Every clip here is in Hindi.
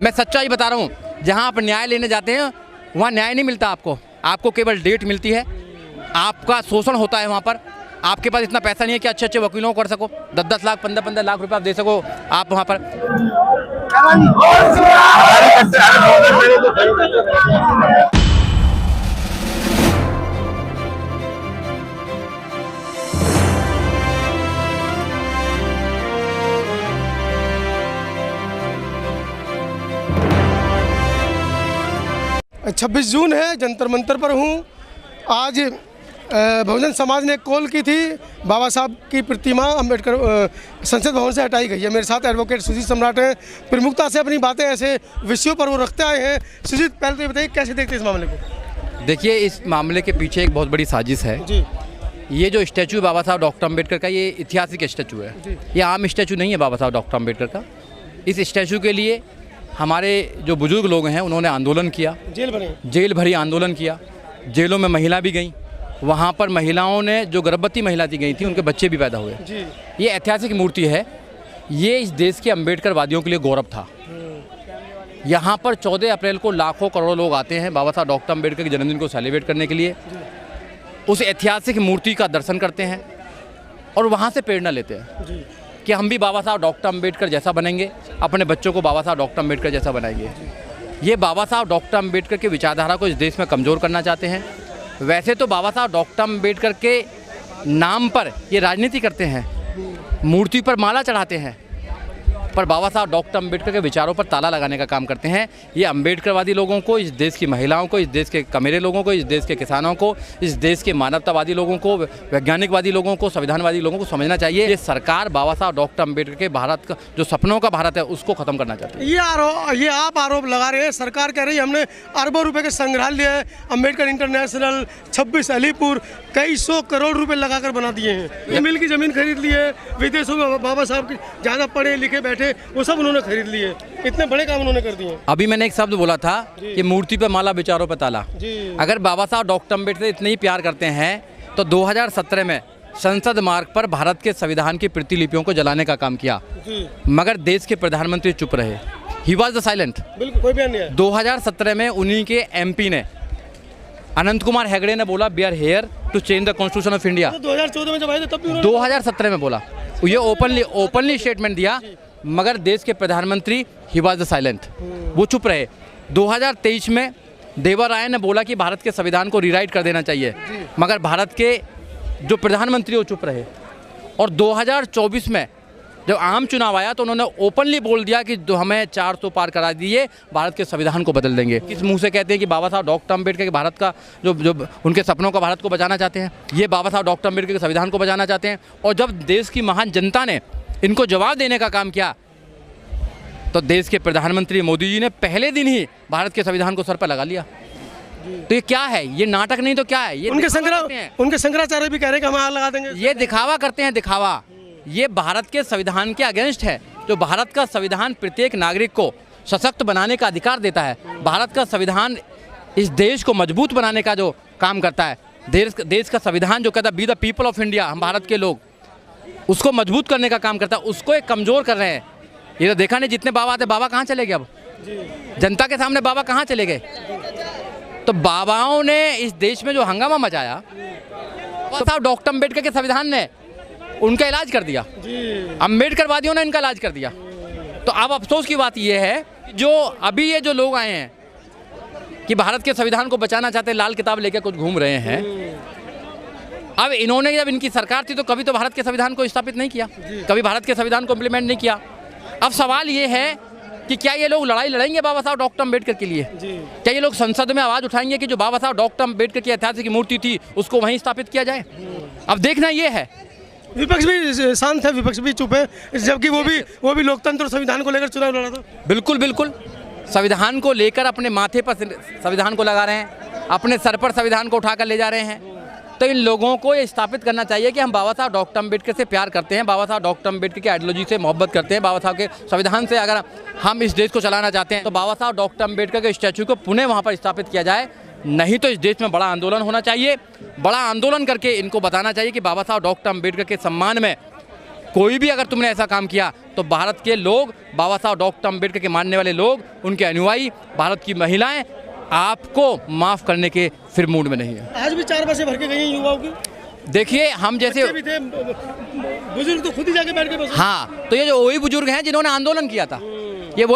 मैं सच्चाई बता रहा हूँ, जहाँ आप न्याय लेने जाते हैं वहाँ न्याय नहीं मिलता आपको केवल डेट मिलती है, आपका शोषण होता है वहाँ पर। आपके पास इतना पैसा नहीं है कि अच्छे अच्छे वकीलों को कर सको, 10-10 लाख 15-15 लाख रुपए आप दे सको आप वहाँ पर। 26 जून है, जंतर मंतर पर हूँ। आज बहुजन समाज ने कॉल की थी, बाबा साहब की प्रतिमा अम्बेडकर संसद भवन से हटाई गई है। मेरे साथ एडवोकेट सुजीत सम्राट हैं, प्रमुखता से अपनी बातें ऐसे विषयों पर वो रखते आए हैं। सुजीत, पहले तो ये बताइए कैसे देखते हैं इस मामले को? देखिए, इस मामले के पीछे एक बहुत बड़ी साजिश है जी। ये जो स्टैचू बाबा साहब डॉक्टर अम्बेडकर का, ये ऐतिहासिक स्टैचू है। ये आम स्टैचू नहीं है बाबा साहब डॉक्टर अम्बेडकर का। इस स्टैचू के लिए हमारे जो बुजुर्ग लोग हैं उन्होंने आंदोलन किया, जेल भरी आंदोलन किया। जेलों में महिला भी गई, वहाँ पर महिलाओं ने, जो गर्भवती महिला थी गई थी, उनके बच्चे भी पैदा हुए। ये ऐतिहासिक मूर्ति है, ये इस देश के अम्बेडकरवादियों के लिए गौरव था। यहाँ पर 14 अप्रैल को लाखों करोड़ों लोग आते हैं बाबा साहब डॉक्टर अम्बेडकर के जन्मदिन को सेलिब्रेट करने के लिए। उस ऐतिहासिक मूर्ति का दर्शन करते हैं और वहाँ से प्रेरणा लेते हैं कि हम भी बाबा साहब डॉक्टर अम्बेडकर जैसा बनेंगे, अपने बच्चों को बाबा साहब डॉक्टर अम्बेडकर जैसा बनाएंगे। ये बाबा साहब डॉक्टर अम्बेडकर की विचारधारा को इस देश में कमज़ोर करना चाहते हैं। वैसे तो बाबा साहब डॉक्टर अम्बेडकर के नाम पर ये राजनीति करते हैं, मूर्ति पर माला चढ़ाते हैं, पर बाबा साहब डॉक्टर अम्बेडकर के विचारों पर ताला लगाने का काम करते हैं। ये अम्बेडकरवादी लोगों को, इस देश की महिलाओं को, इस देश के कमेरे लोगों को, इस देश के किसानों को, इस देश के मानवतावादी लोगों को, वैज्ञानिकवादी लोगों को, संविधानवादी लोगों को समझना चाहिए। ये सरकार बाबा साहब डॉक्टर अम्बेडकर के भारत का, जो सपनों का भारत है, उसको ख़त्म करना चाहती है। ये आप आरोप लगा रहे हैं। सरकार कह रही है हमने अरबों रुपए के संग्रहालय, अम्बेडकर इंटरनेशनल, 26 अलीपुर, कई 100 करोड़ रुपए लगाकर बना दिए हैं। ये मिल की ज़मीन खरीद ली है, विदेशों में बाबा साहब के ज़्यादा पढ़े लिखे बैठे वो सब उन्होंने खरीद लिए। इतने बड़े काम उन्होंने कर दिए। अभी मैंने एक शब्द बोला था कि मूर्ति पे माला, विचारों पे ताला। अगर बाबा साहब डॉक्टर अम्बेडकर इतने ही प्यार करते हैं तो 2017 में संसद मार्ग पर भारत के संविधान की प्रतिलिपियों को जलाने का काम किया, मगर देश के प्रधानमंत्री चुप रहे। He was the silent. बिल्कुल, कोई बयान नहीं है। 2017 में उन्हीं के MP ने, अनंत कुमार हेगड़े ने बोला, we are here to change the constitution of India. 2014 में जब आए थे तब भी 2017 में बोला, ये ओपनली स्टेटमेंट दिया, मगर देश के प्रधानमंत्री ही वॉज द साइलेंट, वो चुप रहे। 2023 में देवर राय ने बोला कि भारत के संविधान को रीराइट कर देना चाहिए, मगर भारत के जो प्रधानमंत्री वो चुप रहे। और 2024 में जब आम चुनाव आया तो उन्होंने ओपनली बोल दिया कि हमें 400 पार करा दिए, भारत के संविधान को बदल देंगे। किस मुंह से कहते हैं कि बाबा साहब डॉक्टर अम्बेडकर के भारत का जो उनके सपनों का भारत को बचाना चाहते हैं, ये बाबा साहब डॉक्टर अम्बेडकर के संविधान को बचाना चाहते हैं। और जब देश की महान जनता ने इनको जवाब देने का काम किया तो देश के प्रधानमंत्री मोदी जी ने पहले दिन ही भारत के संविधान को सर पर लगा लिया। तो ये क्या है? ये नाटक नहीं तो क्या है? ये उनके शंकराचार्य भी कह रहे हैं कि हम आग लगा देंगे। ये दिखावा करते हैं, दिखावा। ये भारत के संविधान के अगेंस्ट है। जो भारत का संविधान प्रत्येक नागरिक को सशक्त बनाने का अधिकार देता है, भारत का संविधान इस देश को मजबूत बनाने का जो काम करता है, देश का संविधान जो कहता है be the people of India, हम भारत के लोग, उसको मजबूत करने का काम करता है, उसको एक कमज़ोर कर रहे हैं। ये तो देखा नहीं, जितने बाबा आते, बाबा कहाँ चले गए? अब जनता के सामने बाबा कहाँ चले गए? तो बाबाओं ने इस देश में जो हंगामा मचाया, बाबा साहब डॉक्टर अम्बेडकर के संविधान ने उनका इलाज कर दिया, अम्बेडकरवादियों ने इनका इलाज कर दिया। तो अब अफसोस की बात यह है जो अभी ये जो लोग आए हैं कि भारत के संविधान को बचाना चाहते हैं, लाल किताब लेकर कुछ घूम रहे हैं। अब इन्होंने, जब इनकी सरकार थी तो कभी तो भारत के संविधान को स्थापित नहीं किया, कभी भारत के संविधान को इम्प्लीमेंट नहीं किया। अब सवाल ये है कि क्या ये लोग लड़ाई लड़ेंगे बाबा साहब डॉक्टर अम्बेडकर के लिए? क्या ये लोग संसद में आवाज़ उठाएंगे कि जो बाबा साहब डॉक्टर अम्बेडकर की ऐतिहासिक मूर्ति थी उसको वहीं स्थापित किया जाए? अब देखना ये है। विपक्ष भी शांत है, विपक्ष भी चुप है, जबकि वो भी लोकतंत्र और संविधान को लेकर चुनाव लड़ा था। बिल्कुल बिल्कुल, संविधान को लेकर अपने माथे पर संविधान को लगा रहे हैं, अपने सर पर संविधान को उठाकर ले जा रहे हैं। तो इन लोगों को ये स्थापित करना चाहिए कि हम बाबा साहब डॉक्टर अम्बेडकर से प्यार करते हैं, बाबा साहब डॉक्टर अम्बेडकर की आइडियोलॉजी से मोहब्बत करते हैं, बाबा साहब के संविधान से अगर हम इस देश को चलाना चाहते हैं तो बाबा साहब डॉक्टर अम्बेडकर के स्टैचू को पुनः वहाँ पर स्थापित किया जाए। नहीं तो इस देश में बड़ा आंदोलन होना चाहिए। बड़ा आंदोलन करके इनको बताना चाहिए कि बाबा साहब डॉक्टर अम्बेडकर के सम्मान में कोई भी अगर तुमने ऐसा काम किया तो भारत के लोग, बाबा साहब डॉक्टर अम्बेडकर के मानने वाले लोग, उनके अनुयायी, भारत की महिलाएं आपको माफ़ करने के फिर मूड में नहीं है। आज भी 4 बसें भर के गई हैं युवाओं की। देखिए हम जैसे बच्चे भी थे, बुजुर्ग तो खुद ही जाके बैठ के बस। हाँ, तो ये जो वही बुजुर्ग हैं जिन्होंने आंदोलन किया था, ये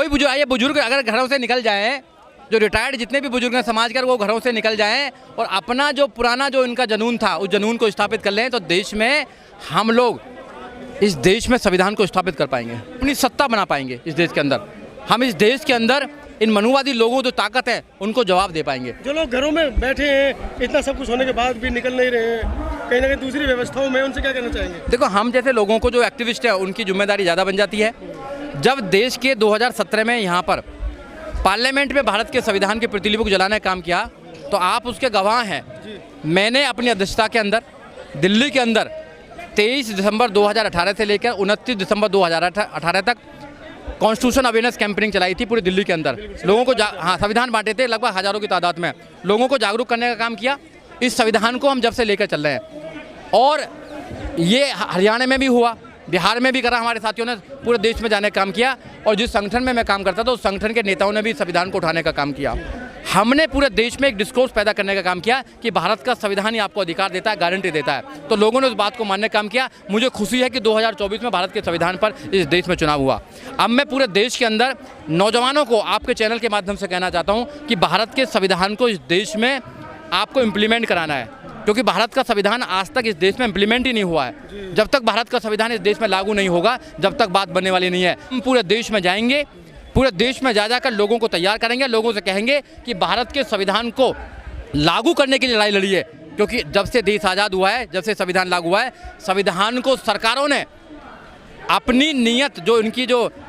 बुजुर्ग अगर घरों से निकल जाएं, जो रिटायर्ड जितने भी बुजुर्ग हैं समाज के, वो घरों से निकल जाएं और अपना जो पुराना जो इनका जुनून था उस जुनून को स्थापित कर लें, तो देश में हम लोग इस देश में संविधान को स्थापित कर पाएंगे, अपनी सत्ता बना पाएंगे इस देश के अंदर। हम इस देश के अंदर इन मनुवादी लोगों जो ताकत है उनको जवाब दे पाएंगे। जो लोग घरों में बैठे हैं, इतना सब कुछ होने के बाद भी निकल नहीं रहे हैं, कहीं ना कहीं दूसरी व्यवस्थाओं में, उनसे क्या कहना चाहेंगे? देखो, हम जैसे लोगों को, जो एक्टिविस्ट है, उनकी जिम्मेदारी ज़्यादा बन जाती है। जब देश के 2017 में यहाँ पर पार्लियामेंट में भारत के संविधान की प्रतिलिपि को जलाने का काम किया, तो आप उसके गवाह हैं। मैंने अपनी अध्यक्षता के अंदर दिल्ली के अंदर 23 दिसंबर 2018 से लेकर 29 दिसंबर 2018 तक कॉन्स्टिट्यूशन अवेयरनेस कैंपेनिंग चलाई थी पूरी दिल्ली के अंदर। लोगों को संविधान बांटे थे लगभग हज़ारों की तादाद में, लोगों को जागरूक करने का काम किया। इस संविधान को हम जब से लेकर चल रहे हैं, और ये हरियाणा में भी हुआ, बिहार में भी करा, हमारे साथियों ने पूरे देश में जाने का काम किया। और जिस संगठन में मैं काम करता था उस संगठन के नेताओं ने भी संविधान को उठाने का काम किया। हमने पूरे देश में एक डिस्कोर्स पैदा करने का काम किया कि भारत का संविधान ही आपको अधिकार देता है, गारंटी देता है। तो लोगों ने उस बात को मानने का काम किया। मुझे खुशी है कि 2024 में भारत के संविधान पर इस देश में चुनाव हुआ। अब मैं पूरे देश के अंदर नौजवानों को आपके चैनल के माध्यम से कहना चाहता हूँ कि भारत के संविधान को इस देश में आपको इम्प्लीमेंट कराना है, क्योंकि भारत का संविधान आज तक इस देश में इम्प्लीमेंट ही नहीं हुआ है। जब तक भारत का संविधान इस देश में लागू नहीं होगा, जब तक बात बनने वाली नहीं है। हम पूरे देश में जाएंगे, पूरे देश में जा जाकर लोगों को तैयार करेंगे, लोगों से कहेंगे कि भारत के संविधान को लागू करने की लड़ाई लड़िए, क्योंकि जब से देश आज़ाद हुआ है, जब से संविधान लागू हुआ है, संविधान को सरकारों ने अपनी नीयत, जो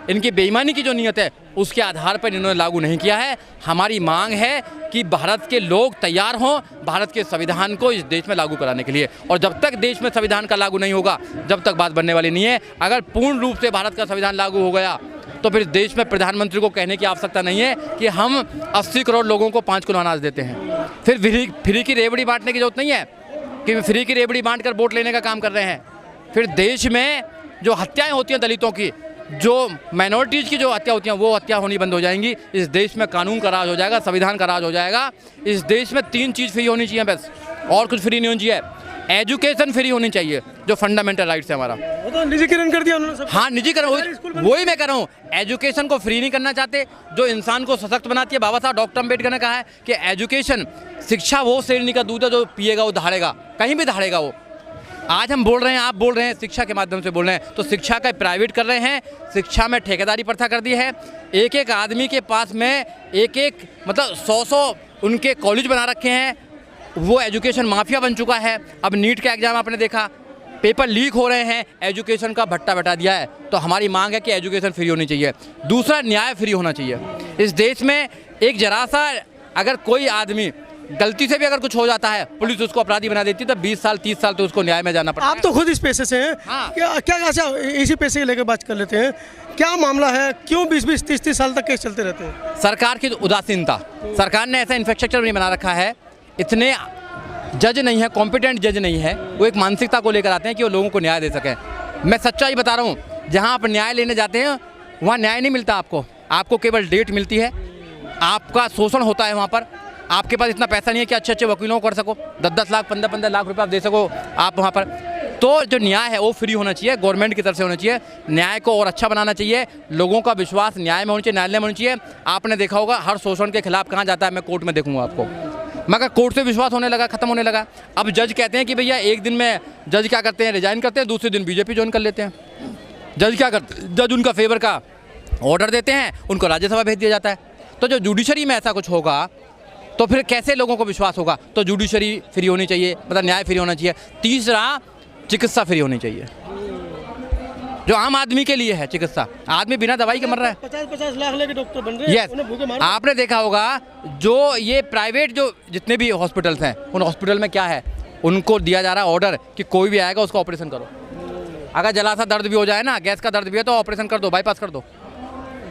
इनकी बेईमानी की जो नीयत है, उसके आधार पर इन्होंने लागू नहीं किया है। हमारी मांग है कि भारत के लोग तैयार हों भारत के संविधान को इस देश में लागू कराने के लिए। और जब तक देश में संविधान का लागू नहीं होगा, जब तक बात बनने वाली नहीं है। अगर पूर्ण रूप से भारत का संविधान लागू हो गया तो फिर देश में प्रधानमंत्री को कहने की आवश्यकता नहीं है कि हम 80 करोड़ लोगों को 5 किलो अनाज देते हैं। फिर फ्री की रेवड़ी बांटने की जरूरत नहीं है कि फ्री की रेवड़ी बांट कर वोट लेने का काम कर रहे हैं। फिर देश में जो हत्याएं होती हैं दलितों की, जो माइनॉरिटीज़ की जो हत्या होती हैं, वो हत्या होनी बंद हो जाएंगी। इस देश में कानून का राज हो जाएगा, संविधान का राज हो जाएगा। इस देश में 3 चीज़ फ्री होनी चाहिए, बस, और कुछ फ्री नहीं होनी चाहिए। एजुकेशन फ्री होनी चाहिए, जो फंडामेंटल राइट्स है हमारा। वो तो निजीकरण कर दिया उन्होंने सब। हाँ, निजीकरण, वही मैं कर रहा हूँ। एजुकेशन को फ्री नहीं करना चाहते, जो इंसान को सशक्त बनाती है। बाबा साहब डॉक्टर अम्बेडकर ने कहा है कि एजुकेशन, शिक्षा वो शेरनी का दूध है, जो पिएगा वो दहाड़ेगा, कहीं भी दहाड़ेगा वो। आज हम बोल रहे हैं, आप बोल रहे हैं, शिक्षा के माध्यम से बोल रहे हैं, तो शिक्षा का प्राइवेट कर रहे हैं। शिक्षा में ठेकेदारी प्रथा कर दी है। एक एक आदमी के पास में एक मतलब 100 उनके कॉलेज बना रखे हैं। वो एजुकेशन माफिया बन चुका है। अब नीट का एग्ज़ाम आपने देखा, पेपर लीक हो रहे हैं, एजुकेशन का भट्टा बैठा दिया है। तो हमारी मांग है कि एजुकेशन फ्री होनी चाहिए। दूसरा, न्याय फ्री होना चाहिए। इस देश में एक जरा सा अगर कोई आदमी गलती से भी अगर कुछ हो जाता है, पुलिस उसको अपराधी बना देती है, तो 20 साल 30 साल तो उसको न्याय में जाना पड़ता है। आप तो खुद इस पेशे से हैं। हाँ। क्या अच्छा, इसी पेशे के लेकर बात कर लेते हैं। क्या मामला है, क्यों 20-20 30-30 साल तक केस चलते रहते हैं? सरकार की उदासीनता। सरकार ने ऐसा इंफ्रास्ट्रक्चर नहीं बना रखा है, इतने जज नहीं है, कॉम्पिटेंट जज नहीं है। वो एक मानसिकता को लेकर आते हैं कि वो लोगों को न्याय दे सकें। मैं सच्चाई बता रहा हूँ, जहाँ आप न्याय लेने जाते हैं वहाँ न्याय नहीं मिलता आपको केवल डेट मिलती है। आपका शोषण होता है वहाँ पर। आपके पास इतना पैसा नहीं है कि अच्छे अच्छे वकीलों को कर सको, 10-10 लाख 15-15 लाख रुपए आप दे सको आप वहाँ पर। तो जो न्याय है वो फ्री होना चाहिए, गवर्नमेंट की तरफ से होना चाहिए। न्याय को और अच्छा बनाना चाहिए। लोगों का विश्वास न्याय में होना चाहिए, न्यायालय में होना चाहिए। आपने देखा होगा हर शोषण के खिलाफ कहाँ जाता है, मैं कोर्ट में देखूंगा आपको, मगर कोर्ट से विश्वास होने लगा, खत्म होने लगा। अब जज कहते हैं कि भैया एक दिन में जज क्या करते हैं, रिजाइन करते हैं, दूसरे दिन बीजेपी ज्वाइन कर लेते हैं। जज क्या करते, जज उनका फेवर का ऑर्डर देते हैं, उनको राज्यसभा भेज दिया जाता है। तो जो जुडिशरी में ऐसा कुछ होगा तो फिर कैसे लोगों को विश्वास होगा? तो जुडिशरी फ्री होनी चाहिए, मतलब न्याय फ्री होना चाहिए। तीसरा, चिकित्सा फ्री होनी चाहिए, जो आम आदमी के लिए है। चिकित्सा, आदमी बिना दवाई के मर रहा है। 50-50 लाख लेके डॉक्टर बन रहे हैं, उन्हें भूखे मार। आपने देखा होगा जो ये प्राइवेट जो जितने भी हॉस्पिटल्स हैं, उन हॉस्पिटल में क्या है, उनको दिया जा रहा है ऑर्डर कि कोई भी आएगा उसका ऑपरेशन करो। अगर जला सा दर्द भी हो जाए ना, गैस का दर्द भी है, तो ऑपरेशन कर दो, बाईपास कर दो,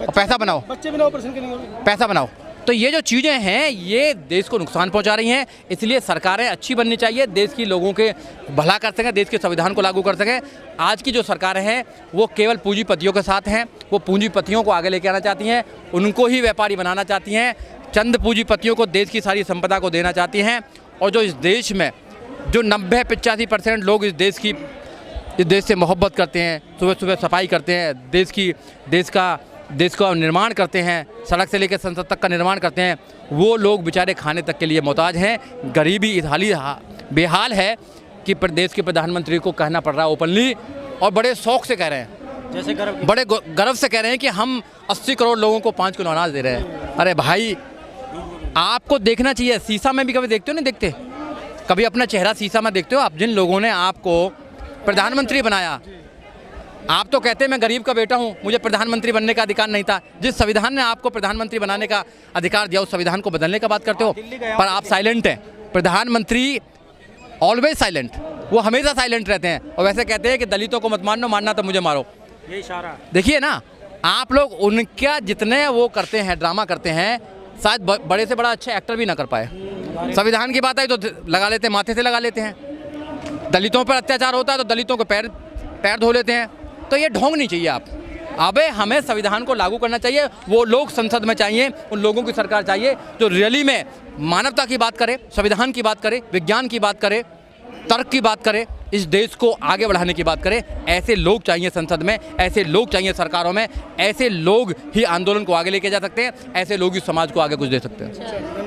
और पैसा बनाओ। बच्चे बिना ऑपरेशन के नहीं हो रहे। पैसा बनाओ। तो ये जो चीज़ें हैं ये देश को नुकसान पहुंचा रही हैं। इसलिए सरकारें अच्छी बननी चाहिए, देश की लोगों के भला कर सकें, देश के संविधान को लागू कर सकें। आज की जो सरकारें हैं वो केवल पूंजीपतियों के साथ हैं, वो पूंजीपतियों को आगे लेके आना चाहती हैं, उनको ही व्यापारी बनाना चाहती हैं, चंद पूंजीपतियों को देश की सारी संपदा को देना चाहती हैं। और जो इस देश में जो 90-85% लोग इस देश से मोहब्बत करते हैं, सुबह सुबह सफाई करते हैं, देश का निर्माण करते हैं, सड़क से लेकर संसद तक का निर्माण करते हैं, वो लोग बेचारे खाने तक के लिए मोहताज हैं। गरीबी इस बेहाल है कि प्रदेश के प्रधानमंत्री को कहना पड़ रहा है ओपनली, और बड़े शौक से कह रहे हैं, जैसे बड़े गर्व से कह रहे हैं कि हम 80 करोड़ लोगों को 5 किलो अनाज दे रहे हैं। अरे भाई, आपको देखना चाहिए, शीशा में भी कभी देखते हो? नहीं देखते? कभी अपना चेहरा शीशा में देखते हो? आप जिन लोगों ने आपको प्रधानमंत्री बनाया, आप तो कहते हैं मैं गरीब का बेटा हूं, मुझे प्रधानमंत्री बनने का अधिकार नहीं था। जिस संविधान ने आपको प्रधानमंत्री बनाने का अधिकार दिया, उस संविधान को बदलने का बात करते हो, पर आप साइलेंट हैं। प्रधानमंत्री ऑलवेज साइलेंट, वो हमेशा साइलेंट रहते हैं, और वैसे कहते हैं कि दलितों को मत मारना, मारना तो मुझे मारो। ये इशारा देखिए ना, आप लोग उनका जितने वो करते हैं, ड्रामा करते हैं, शायद बड़े से बड़ा अच्छा एक्टर भी ना कर पाए। संविधान की बात आई तो लगा लेते हैं, माथे से लगा लेते हैं। दलितों पर अत्याचार होता है तो दलितों को पैर धो लेते हैं। तो ये ढोंग नहीं चाहिए आप। अबे हमें संविधान को लागू करना चाहिए, वो लोग संसद में चाहिए, उन लोगों की सरकार चाहिए जो रियली में मानवता की बात करे, संविधान की बात करे, विज्ञान की बात करे, तर्क की बात करे, इस देश को आगे बढ़ाने की बात करे। ऐसे लोग चाहिए संसद में, ऐसे लोग चाहिए सरकारों में, ऐसे लोग ही आंदोलन को आगे लेके जा सकते हैं, ऐसे लोग ही समाज को आगे कुछ दे सकते हैं।